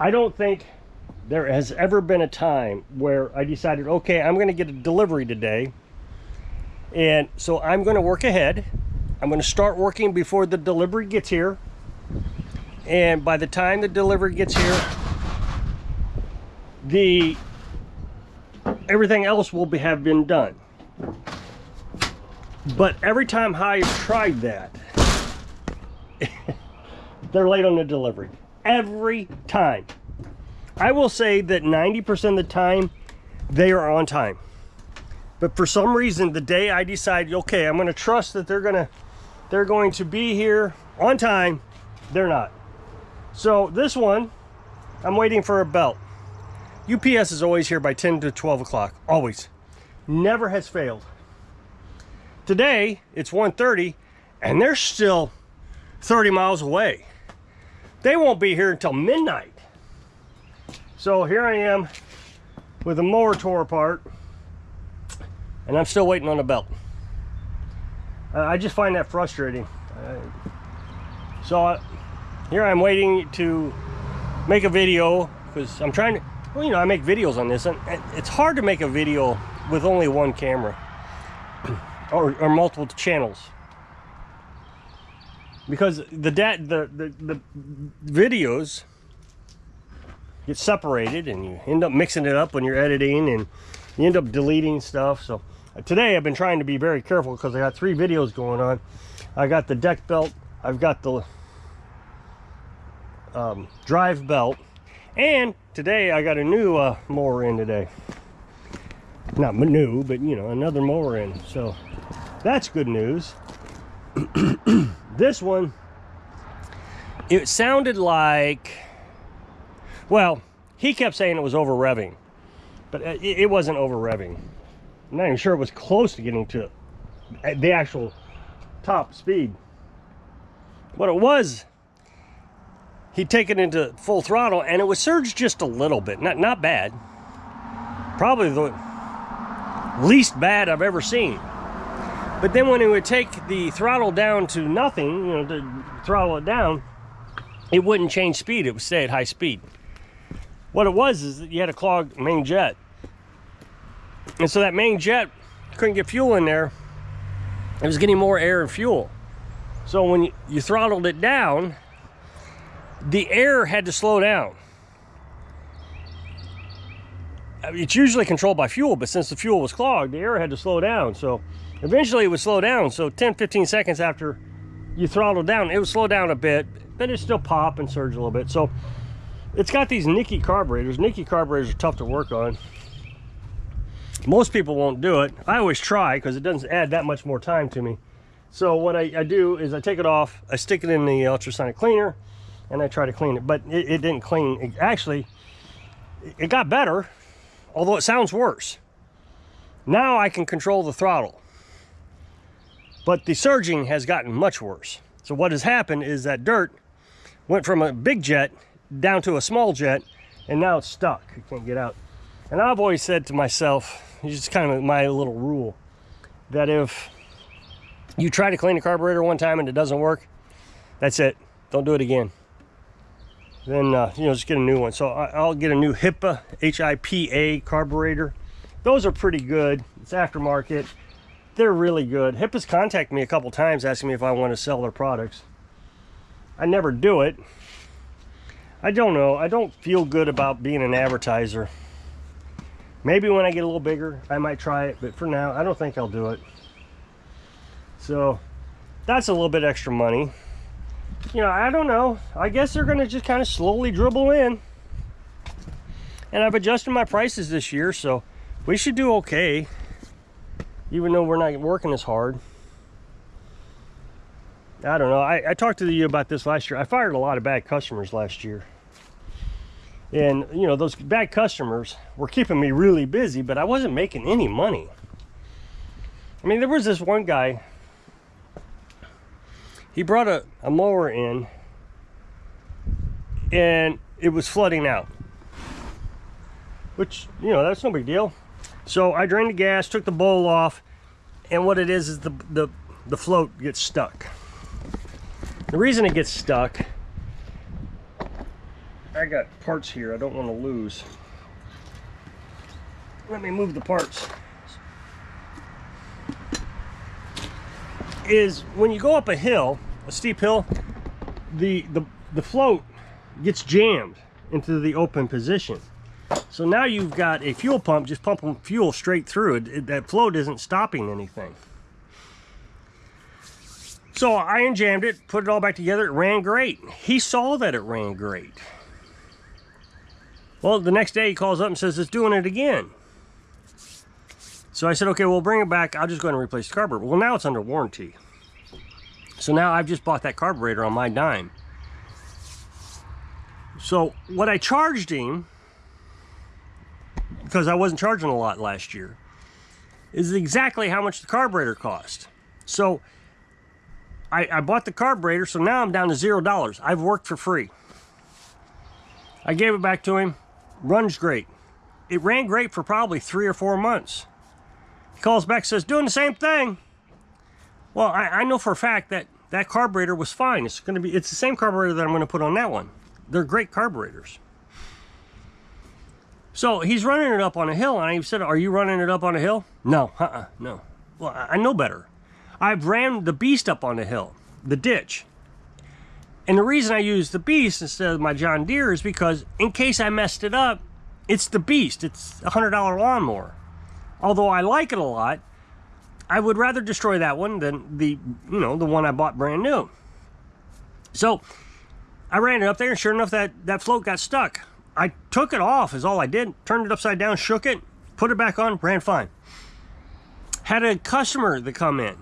I don't think there has ever been a time where I decided, okay, I'm going to get a delivery today, and so I'm going to work ahead. I'm going to start working before the delivery gets here, and by the time the delivery gets here, everything else will have been done. But every time I've tried that, they're late on the delivery. Every time. I will say that 90% of the time, they are on time. But for some reason, the day I decide, okay, I'm going to trust that they're going to be here on time, they're not. So this one, I'm waiting for a belt. UPS is always here by 10 to 12 o'clock. Always. Never has failed. Today, it's 1:30, and they're still 30 miles away. They won't be here until midnight. So here I am with a mower tore apart, and I'm still waiting on a belt. I just find that frustrating. Here I'm waiting to make a video, because I'm trying to, well, you know, I make videos on this, and it's hard to make a video with only one camera or multiple channels, because the videos get separated, and you end up mixing it up when you're editing, and you end up deleting stuff. So today I've been trying to be very careful, because I got 3 videos going on. I got the deck belt, I've got the drive belt, and today I got a new mower in today. Not new, but you know, another mower in, so that's good news. This one, it sounded like, well, he kept saying it was over revving, but it wasn't over revving. I'm not even sure it was close to getting to the actual top speed. What it was, he'd taken it into full throttle, and it was surged just a little bit. Not bad. Probably the least bad I've ever seen. But then when it would take the throttle down to nothing, you know, to throttle it down, it wouldn't change speed. It would stay at high speed. What it was is that you had a clogged main jet. And so that main jet couldn't get fuel in there. It was getting more air and fuel. So when you throttled it down, the air had to slow down. It's usually controlled by fuel, but since the fuel was clogged, the air had to slow down. So eventually it would slow down. So 10-15 seconds after you throttled down, it would slow down a bit, but it still pop and surge a little bit. So it's got these Nicky carburetors. Nicky carburetors are tough to work on. Most people won't do it. I always try, because it doesn't add that much more time to me. So what I do is I take it off, I stick it in the ultrasonic cleaner, and I try to clean it. But it didn't clean. Actually, it got better, although it sounds worse. Now I can control the throttle, but the surging has gotten much worse. So what has happened is that dirt went from a big jet down to a small jet, and now it's stuck. It can't get out. And I've always said to myself, it's just kind of my little rule, that if you try to clean a carburetor one time and it doesn't work, that's it. Don't do it again. Then you know, just get a new one. So I'll get a new HIPA, H-I-P-A carburetor. Those are pretty good. It's aftermarket. They're really good. HIPA's contacted me a couple times asking me if I want to sell their products. I never do it. I don't know. I don't feel good about being an advertiser. Maybe when I get a little bigger, I might try it, but for now, I don't think I'll do it. So that's a little bit extra money. You know, I don't know. I guess they're going to just kind of slowly dribble in. And I've adjusted my prices this year, so we should do okay, even though we're not working as hard. I don't know. I talked to you about this last year. I fired a lot of bad customers last year. And, you know, those bad customers were keeping me really busy, but I wasn't making any money. I mean, there was this one guy. He brought a mower in, and it was flooding out. Which, you know, that's no big deal. So I drained the gas, took the bowl off, and what it is the float gets stuck. The reason it gets stuck I got parts here I don't want to lose. Let me move the parts. Is when you go up a hill, a steep hill, the float gets jammed into the open position. So now you've got a fuel pump just pumping fuel straight through it. That float isn't stopping anything. So I unjammed it, put it all back together. It ran great. He saw that it ran great. Well, the next day he calls up and says it's doing it again. So I said, okay, we'll bring it back. I'll just go ahead and replace the carburetor. Well, now it's under warranty. So now I've just bought that carburetor on my dime. So what I charged him, because I wasn't charging a lot last year, is exactly how much the carburetor cost. So I bought the carburetor, so now I'm down to $0. I've worked for free. I gave it back to him. Runs great. It ran great for probably 3 or 4 months. He calls back, says, doing the same thing. Well, I know for a fact that that carburetor was fine. It's the same carburetor that I'm going to put on that one. They're great carburetors. So he's running it up on a hill, and I said, are you running it up on a hill? No, no. Well, I know better. I've ran the beast up on the hill, the ditch. And the reason I use the beast instead of my John Deere is because in case I messed it up, it's the beast. It's a $100 lawnmower. Although I like it a lot, I would rather destroy that one than the one I bought brand new. So I ran it up there, and sure enough, that float got stuck. I took it off is all I did. Turned it upside down, shook it, put it back on, ran fine. Had a customer that come in.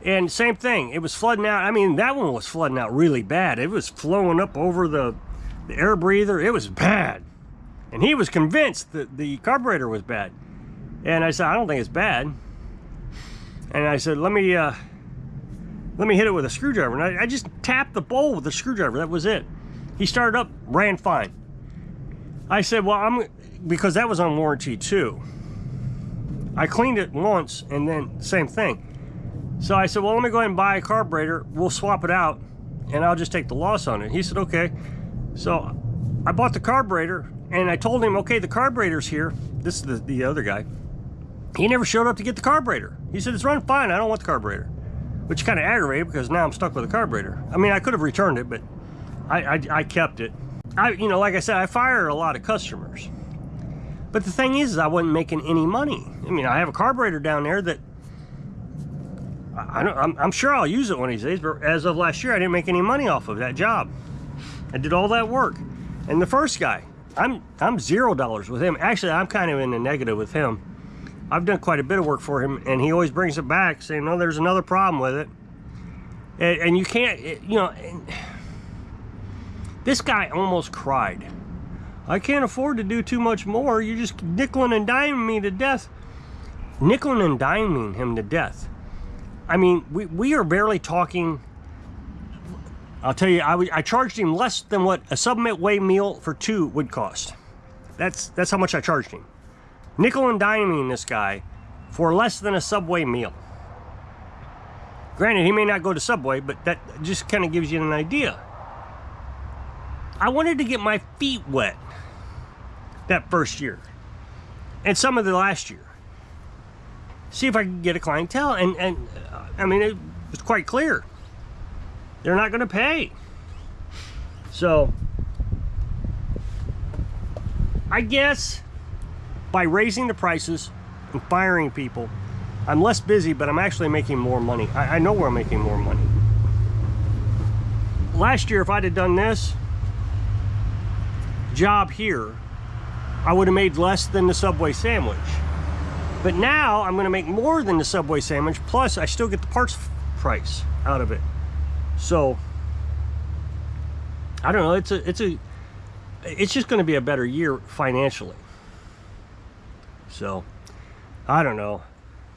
And same thing, it was flooding out. I mean, that one was flooding out really bad. It was flowing up over the air breather. It was bad. And he was convinced that the carburetor was bad. And I said, I don't think it's bad. And I said, let me hit it with a screwdriver. And I just tapped the bowl with a screwdriver. That was it. He started up, ran fine. I said, well, because that was on warranty too. I cleaned it once and then same thing. So I said, well, let me go ahead and buy a carburetor. We'll swap it out and I'll just take the loss on it. He said, okay. So I bought the carburetor and I told him, okay, the carburetor's here. This is the other guy. He never showed up to get the carburetor. He said, it's running fine. I don't want the carburetor. Which kind of aggravated because now I'm stuck with the carburetor. I mean, I could have returned it, but I kept it. Like I said, I fired a lot of customers. But the thing is I wasn't making any money. I mean, I have a carburetor down there that I'm sure I'll use it one of these days, but as of last year, I didn't make any money off of that job. I did all that work. And the first guy, I'm $0 with him. Actually, I'm kind of in the negative with him. I've done quite a bit of work for him, and he always brings it back saying, no, there's another problem with it. And you can't, this guy almost cried. I can't afford to do too much more. You're just nickeling and diming me to death. Nickeling and diming him to death. I mean, we are barely talking. I'll tell you, I charged him less than what a Subway meal for 2 would cost. That's how much I charged him. Nickel and diming this guy for less than a Subway meal. Granted, he may not go to Subway, but that just kind of gives you an idea. I wanted to get my feet wet that first year and some of the last year. See if I could get a clientele, and I mean, it was quite clear. They're not going to pay. So, I guess by raising the prices and firing people, I'm less busy, but I'm actually making more money. I know where I'm making more money. Last year, if I'd have done this job here, I would have made less than the Subway sandwich. But now I'm going to make more than the Subway sandwich, plus I still get the parts price out of it. So I don't know, it's just going to be a better year financially. So I don't know.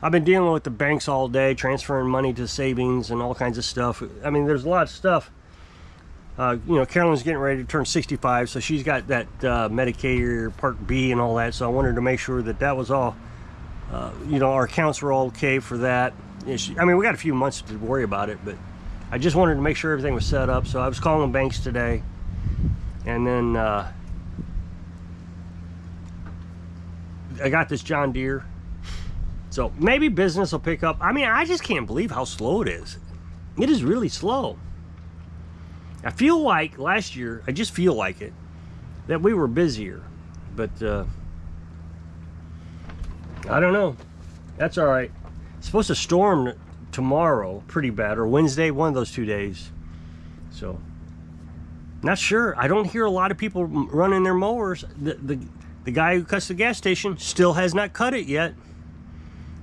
I've been dealing with the banks all day, transferring money to savings and all kinds of stuff. I mean, there's a lot of stuff. Carolyn's getting ready to turn 65, so she's got that Medicare Part B and all that. So I wanted to make sure that was all, our accounts were all okay for that. I mean, we got a few months to worry about it, but I just wanted to make sure everything was set up. So I was calling banks today, And then I got this John Deere. So maybe business will pick up. I mean, I just can't believe how slow it is. It is really slow. I feel like last year, I just feel like it, that we were busier. But I don't know. That's all right. It's supposed to storm tomorrow pretty bad, or Wednesday, one of those 2 days. So not sure. I don't hear a lot of people running their mowers. The guy who cuts the gas station still has not cut it yet.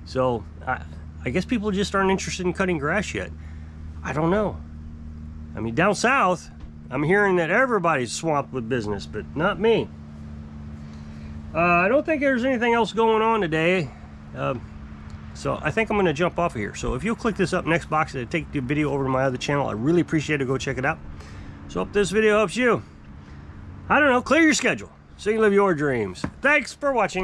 So I guess people just aren't interested in cutting grass yet. I don't know. I mean, down south, I'm hearing that everybody's swamped with business, but not me. I don't think there's anything else going on today. So I think I'm going to jump off of here. So if you'll click this up next box to take the video over to my other channel, I really appreciate it. Go check it out. So hope this video helps you. I don't know, clear your schedule so you can live your dreams. Thanks for watching.